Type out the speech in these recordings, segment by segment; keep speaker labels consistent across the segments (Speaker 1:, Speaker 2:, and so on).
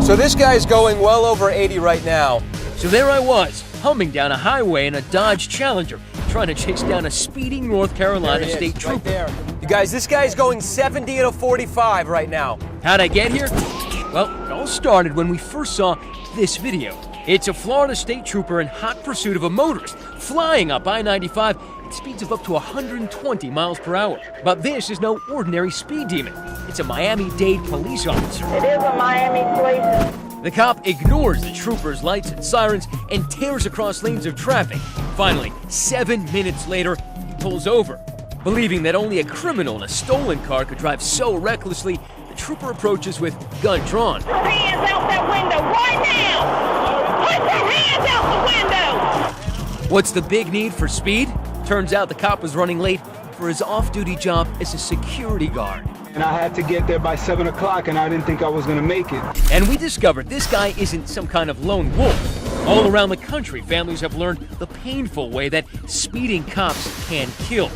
Speaker 1: So this guy's going well over 80 right now.
Speaker 2: So there I was, humming down a highway in a Dodge Challenger, trying to chase down a speeding North Carolina state trooper.
Speaker 1: Right there. You guys, this guy's going 70 at a 45 right now.
Speaker 2: How'd I get here? Well, it all started when we first saw this video. It's a Florida state trooper in hot pursuit of a motorist, flying up I-95 at speeds of up to 120 miles per hour. But this is no ordinary speed demon. It's a Miami-Dade police officer.
Speaker 3: It is a Miami police.
Speaker 2: The cop ignores the trooper's lights and sirens and tears across lanes of traffic. Finally, 7 minutes later, he pulls over. Believing that only a criminal in a stolen car could drive so recklessly, the trooper approaches with gun drawn.
Speaker 3: Put your hands out that window right now! Put your hands out the window!
Speaker 2: What's the big need for speed? Turns out the cop was running late for his off-duty job as a security guard.
Speaker 4: And I had to get there by 7 o'clock, and I didn't think I was going to make it.
Speaker 2: And we discovered this guy isn't some kind of lone wolf. All around the country, families have learned the painful way that speeding cops can kill.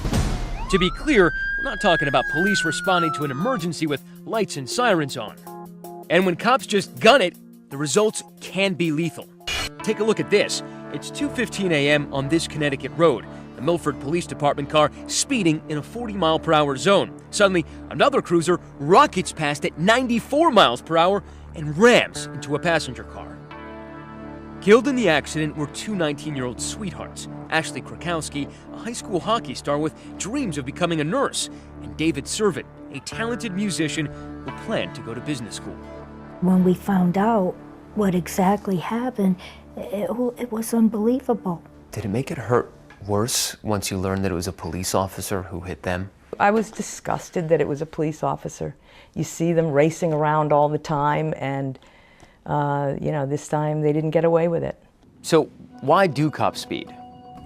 Speaker 2: To be clear, we're not talking about police responding to an emergency with lights and sirens on. And when cops just gun it, the results can be lethal. Take a look at this. It's 2:15 a.m. on this Connecticut road. The Milford Police Department car speeding in a 40-mile-per-hour zone. Suddenly, another cruiser rockets past at 94 miles per hour and rams into a passenger car. Killed in the accident were two 19-year-old sweethearts, Ashley Krakowski, a high school hockey star with dreams of becoming a nurse, and David Servit, a talented musician who planned to go to business school.
Speaker 5: When we found out what exactly happened, it was unbelievable.
Speaker 6: Did it make it hurt worse once you learned that it was a police officer who hit them?
Speaker 7: I was disgusted that it was a police officer. You see them racing around all the time, and this time they didn't get away with it.
Speaker 6: So why do cops speed?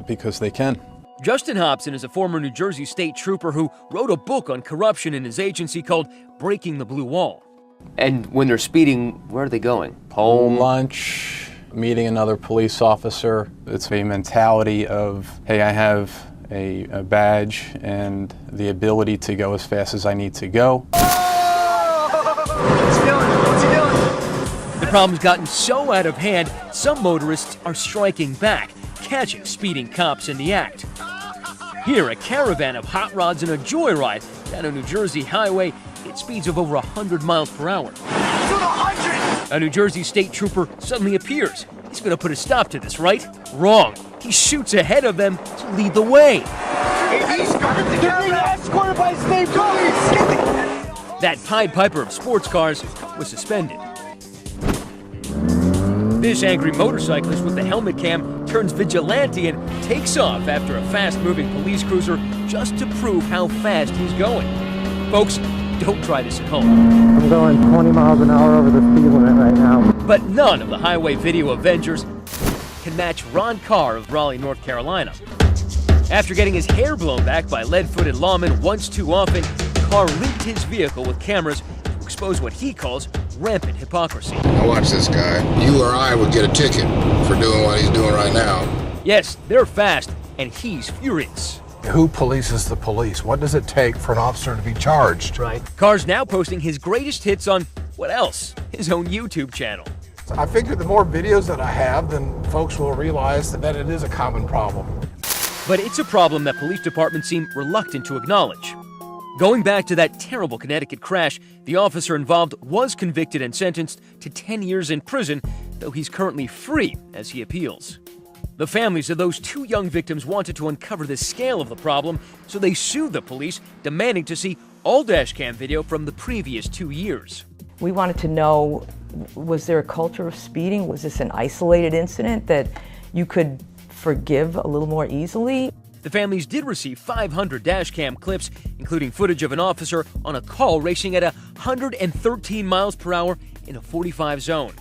Speaker 8: Because they can.
Speaker 2: Justin Hobson is a former New Jersey state trooper who wrote a book on corruption in his agency called Breaking the Blue Wall.
Speaker 6: And when they're speeding, where are they going? Home?
Speaker 8: Lunch, meeting another police officer. It's a mentality of, hey, I have a badge and the ability to go as fast as I need to go.
Speaker 1: What's he doing? What's he doing?
Speaker 2: The problem's gotten so out of hand, some motorists are striking back, catching speeding cops in the act. Here, a caravan of hot rods and a joyride down a New Jersey highway at speeds of over 100 miles per hour. A New Jersey state trooper suddenly appears. He's going to put a stop to this, right? Wrong. He shoots ahead of them to lead the way.
Speaker 4: They're being escorted by state police!
Speaker 2: That Pied Piper of sports cars was suspended. This angry motorcyclist with the helmet cam turns vigilante and takes off after a fast-moving police cruiser just to prove how fast he's going. Folks, don't try this at home.
Speaker 9: I'm going 20 miles an hour over the speed limit right now.
Speaker 2: But none of the highway video avengers can match Ron Carr of Raleigh, North Carolina. After getting his hair blown back by lead-footed lawmen once too often, Carr linked his vehicle with cameras to expose what he calls rampant hypocrisy.
Speaker 10: Now watch this guy. You or I would get a ticket for doing what he's doing right now.
Speaker 2: Yes, they're fast, and he's furious.
Speaker 11: Who polices the police? What does it take for an officer to be charged?
Speaker 2: Right. Carr's now posting his greatest hits on, what else? His own YouTube channel.
Speaker 11: I figure the more videos that I have, then folks will realize that it is a common problem.
Speaker 2: But it's a problem that police departments seem reluctant to acknowledge. Going back to that terrible Connecticut crash, the officer involved was convicted and sentenced to 10 years in prison, though he's currently free as he appeals. The families of those two young victims wanted to uncover the scale of the problem, so they sued the police, demanding to see all dashcam video from the previous 2 years.
Speaker 7: We wanted to know, was there a culture of speeding? Was this an isolated incident that you could forgive a little more easily?
Speaker 2: The families did receive 500 dashcam clips, including footage of an officer on a call racing at 113 miles per hour in a 45 zone.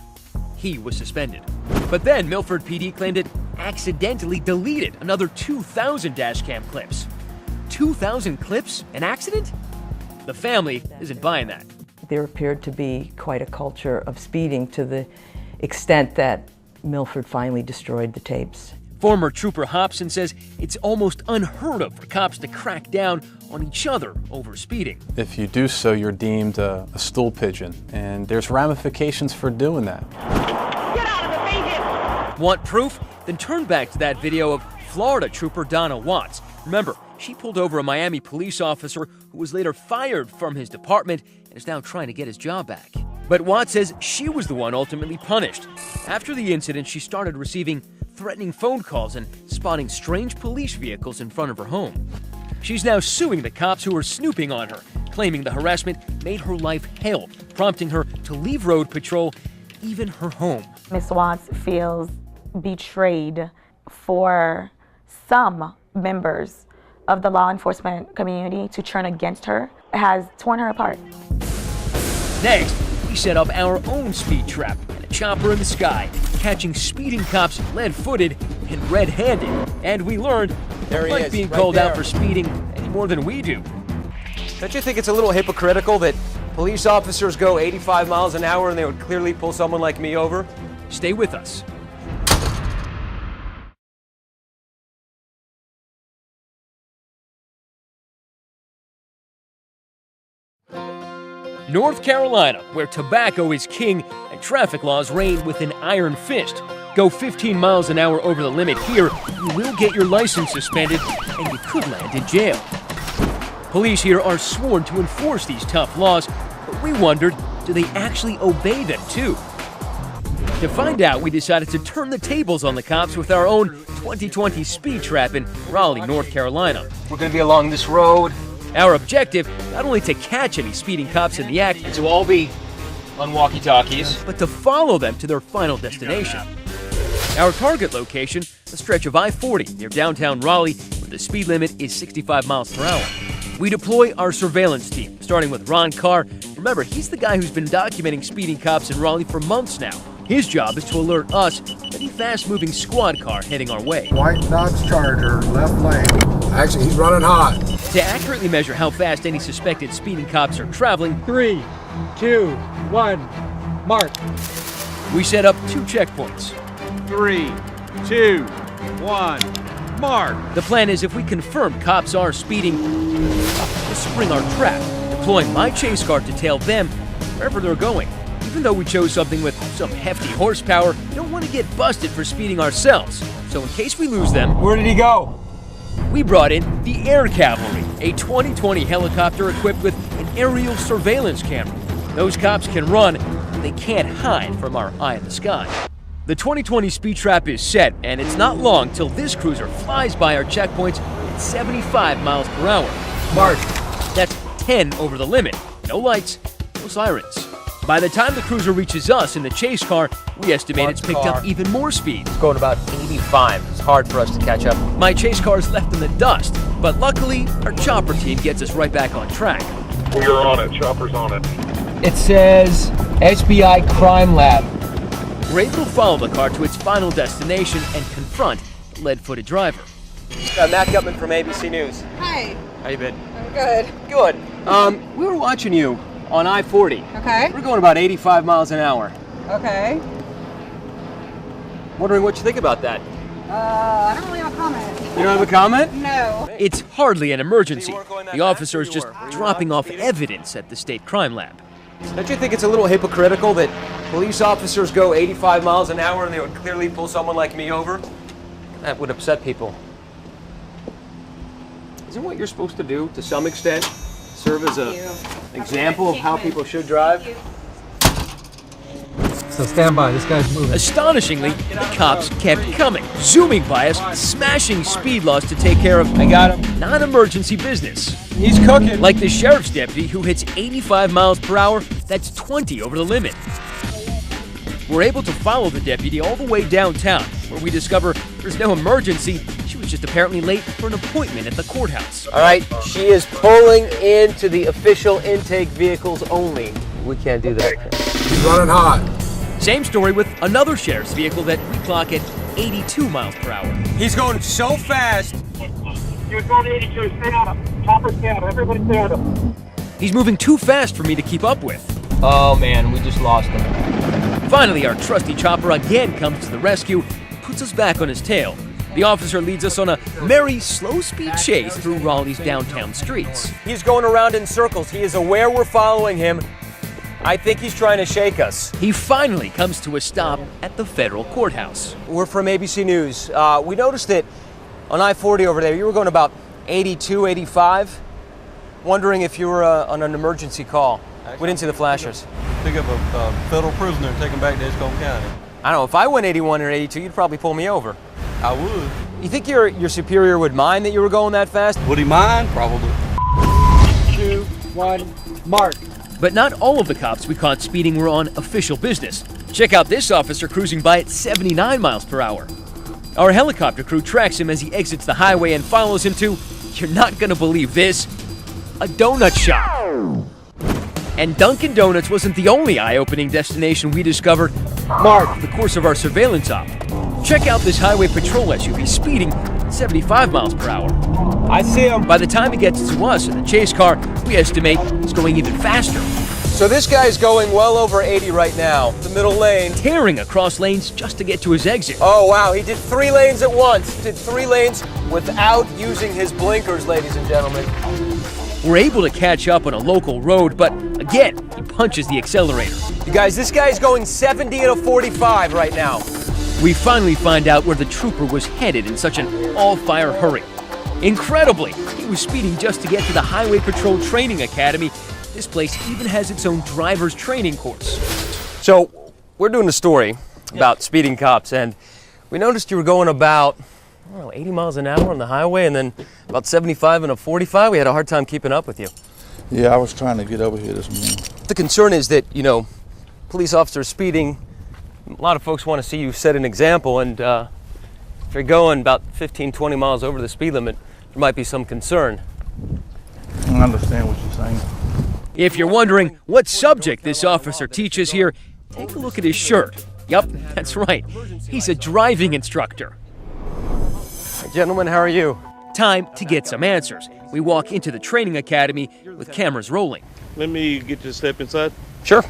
Speaker 2: He was suspended. But then Milford PD claimed it accidentally deleted another 2,000 dashcam clips. 2,000 clips? An accident? The family isn't buying that.
Speaker 7: There appeared to be quite a culture of speeding to the extent that Milford finally destroyed the tapes.
Speaker 2: Former Trooper Hobson says it's almost unheard of for cops to crack down on each other over speeding.
Speaker 8: If you do so, you're deemed a stool pigeon, and there's ramifications for doing that.
Speaker 3: Get out of the vehicle!
Speaker 2: Want proof? Then turn back to that video of Florida Trooper Donna Watts. Remember, she pulled over a Miami police officer who was later fired from his department and is now trying to get his job back. But Watts says she was the one ultimately punished. After the incident, she started receiving threatening phone calls and spotting strange police vehicles in front of her home. She's now suing the cops who were snooping on her, claiming the harassment made her life hell, prompting her to leave road patrol, even her home.
Speaker 12: Ms. Watts feels betrayed for some members of the law enforcement community to turn against her. It has torn her apart.
Speaker 2: Next, we set up our own speed trap and a chopper in the sky, catching speeding cops lead-footed and red-handed. And we learned
Speaker 1: There he
Speaker 2: like
Speaker 1: is,
Speaker 2: being
Speaker 1: right
Speaker 2: called
Speaker 1: there.
Speaker 2: out for speeding any more than we do.
Speaker 1: Don't you think it's a little hypocritical that police officers go 85 miles an hour and they would clearly pull someone like me over?
Speaker 2: Stay with us. North Carolina, where tobacco is king and traffic laws reign with an iron fist. Go 15 miles an hour over the limit here, you will get your license suspended and you could land in jail. Police here are sworn to enforce these tough laws, but we wondered, do they actually obey them too? To find out, we decided to turn the tables on the cops with our own 2020 speed trap in Raleigh, North Carolina.
Speaker 1: We're going to be along this road.
Speaker 2: Our objective, not only to catch any speeding cops in the act,
Speaker 1: To all be on walkie-talkies.
Speaker 2: but to follow them to their final destination. Our target location, a stretch of I-40 near downtown Raleigh, where the speed limit is 65 miles per hour. We deploy our surveillance team, starting with Ron Carr. Remember, he's the guy who's been documenting speeding cops in Raleigh for months now. His job is to alert us of any fast-moving squad car heading our way.
Speaker 9: White Dodge Charger, left lane.
Speaker 10: Actually, he's running hot.
Speaker 2: To accurately measure how fast any suspected speeding cops are traveling,
Speaker 9: 3, 2, 1, mark.
Speaker 2: we set up 2 checkpoints.
Speaker 13: 3, 2, 1, mark.
Speaker 2: The plan is if we confirm cops are speeding, to spring our trap, deploying my chase car to tail them wherever they're going. Even though we chose something with some hefty horsepower, we don't want to get busted for speeding ourselves. So in case we lose them,
Speaker 1: Where did he go?
Speaker 2: we brought in the Air Cavalry, a 2020 helicopter equipped with an aerial surveillance camera. Those cops can run, but they can't hide from our eye in the sky. The 2020 speed trap is set, and it's not long till this cruiser flies by our checkpoints at 75 miles per hour.
Speaker 1: Mark.
Speaker 2: That's 10 over the limit. No lights, no sirens. By the time the cruiser reaches us in the chase car, we estimate it's picked up even more speed.
Speaker 1: It's going about 85. It's hard for us to catch up.
Speaker 2: My chase car is left in the dust, but luckily, our chopper team gets us right back on track.
Speaker 13: We're on it. Chopper's on it.
Speaker 1: It says SBI Crime Lab.
Speaker 2: We're able to follow the car to its final destination and confront the lead-footed driver.
Speaker 1: Matt Gutman from ABC News.
Speaker 14: Hi.
Speaker 1: How you been?
Speaker 14: I'm good.
Speaker 1: Good. We were watching you on I-40.
Speaker 14: Okay.
Speaker 1: We're going about 85 miles an hour.
Speaker 14: Okay.
Speaker 1: Wondering what you think about that.
Speaker 14: I don't really have a comment.
Speaker 1: You don't have a comment?
Speaker 14: No.
Speaker 2: It's hardly an emergency. The officer is just dropping off evidence at the state crime lab.
Speaker 1: Don't you think it's a little hypocritical that police officers go 85 miles an hour and they would clearly pull someone like me over? That would upset people. Isn't what you're supposed to do, to some extent, serve as an example of how people should drive?
Speaker 9: So stand by, this guy's moving.
Speaker 2: Astonishingly, the cops kept coming, zooming by us, smashing speed laws to take care of
Speaker 1: I got him.
Speaker 2: non-emergency business.
Speaker 1: He's cooking.
Speaker 2: Like the sheriff's deputy who hits 85 miles per hour, that's 20 over the limit. We're able to follow the deputy all the way downtown, where we discover there's no emergency. She was just apparently late for an appointment at the courthouse.
Speaker 1: All right, she is pulling into the official intake vehicles only. We can't do that.
Speaker 10: He's running hot.
Speaker 2: Same story with another sheriff's vehicle that we clock at 82 miles per hour.
Speaker 1: He's going so fast.
Speaker 13: He was going 82. Stay on him. Chopper, stay on him. Everybody stay on him.
Speaker 2: He's moving too fast for me to keep up with.
Speaker 1: Oh man, we just lost him.
Speaker 2: Finally, our trusty chopper again comes to the rescue, puts us back on his tail. The officer leads us on a merry, slow-speed chase through Raleigh's downtown streets.
Speaker 1: He's going around in circles. He is aware we're following him. I think he's trying to shake us.
Speaker 2: He finally comes to a stop at the federal courthouse.
Speaker 1: We're from ABC News. We noticed that on I-40 over there, you were going about 82, 85. Wondering if you were on an emergency call. We didn't see the flashers.
Speaker 15: Pick up a federal prisoner and take him back to Edgecombe County.
Speaker 1: I don't know, if I went 81 or 82, you'd probably pull me over.
Speaker 15: I would.
Speaker 1: You think your superior would mind that you were going that fast?
Speaker 15: Would he mind? Probably.
Speaker 16: 2, 1, mark.
Speaker 2: But not all of the cops we caught speeding were on official business. Check out this officer cruising by at 79 miles per hour. Our helicopter crew tracks him as he exits the highway and follows him to, you're not gonna believe this, a donut shop. And Dunkin' Donuts wasn't the only eye-opening destination we discovered over the course of our surveillance op. Check out this highway patrol SUV speeding 75 miles per hour.
Speaker 1: I see him.
Speaker 2: By the time he gets to us in the chase car, we estimate he's going even faster.
Speaker 1: So this guy's going well over 80 right now, the middle lane.
Speaker 2: Tearing across lanes just to get to his exit.
Speaker 1: Oh wow, he did 3 lanes at once. Did 3 lanes without using his blinkers, ladies and gentlemen.
Speaker 2: We're able to catch up on a local road, but again, he punches the accelerator.
Speaker 1: You guys, this guy's going 70 at a 45 right now.
Speaker 2: We finally find out where the trooper was headed in such an all-fire hurry. Incredibly, he was speeding just to get to the Highway Patrol Training Academy. This place even has its own driver's training course.
Speaker 1: So, we're doing a story about speeding cops, and we noticed you were going about 80 miles an hour on the highway, and then about 75 and a 45. We had a hard time keeping up with you.
Speaker 17: Yeah, I was trying to get over here this morning.
Speaker 1: The concern is that, police officers speeding, a lot of folks want to see you set an example, and if you're going about 15, 20 miles over the speed limit, there might be some concern.
Speaker 17: I understand what you're saying.
Speaker 2: If you're wondering what subject this officer teaches here, take a look at his shirt. Yup, that's right. He's a driving instructor.
Speaker 1: Hey, gentlemen, how are you?
Speaker 2: Time to get some answers. We walk into the training academy with cameras rolling.
Speaker 15: Let me get you to step inside.
Speaker 1: Sure.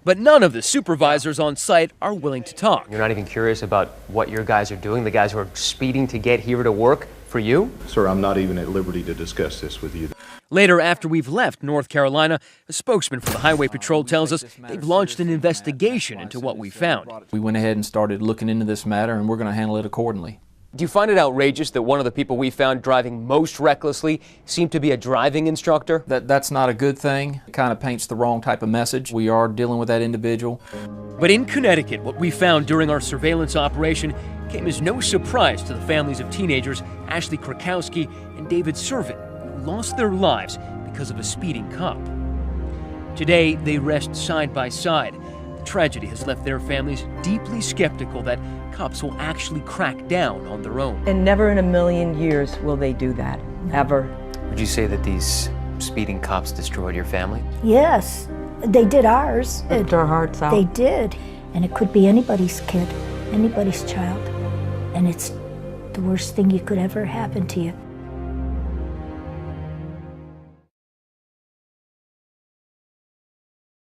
Speaker 2: But none of the supervisors on site are willing to talk.
Speaker 6: You're not even curious about what your guys are doing, the guys who are speeding to get here to work for you?
Speaker 18: Sir, I'm not even at liberty to discuss this with you.
Speaker 2: Later, after we've left North Carolina, a spokesman for the Highway Patrol tells us they've launched an investigation into what we found.
Speaker 19: We went ahead and started looking into this matter, and we're going to handle it accordingly.
Speaker 1: Do you find it outrageous that one of the people we found driving most recklessly seemed to be a driving instructor?
Speaker 19: That's not a good thing. It kind of paints the wrong type of message. We are dealing with that individual.
Speaker 2: But in Connecticut, what we found during our surveillance operation came as no surprise to the families of teenagers Ashley Krakowski and David Servin, who lost their lives because of a speeding cop. Today, they rest side by side. The tragedy has left their families deeply skeptical that cops will actually crack down on their own.
Speaker 7: And never in a million years will they do that, ever.
Speaker 6: Would you say that these speeding cops destroyed your family?
Speaker 5: Yes, they did ours.
Speaker 7: Ripped our hearts out.
Speaker 5: They did. And it could be anybody's kid, anybody's child. And it's the worst thing you could ever happen to you.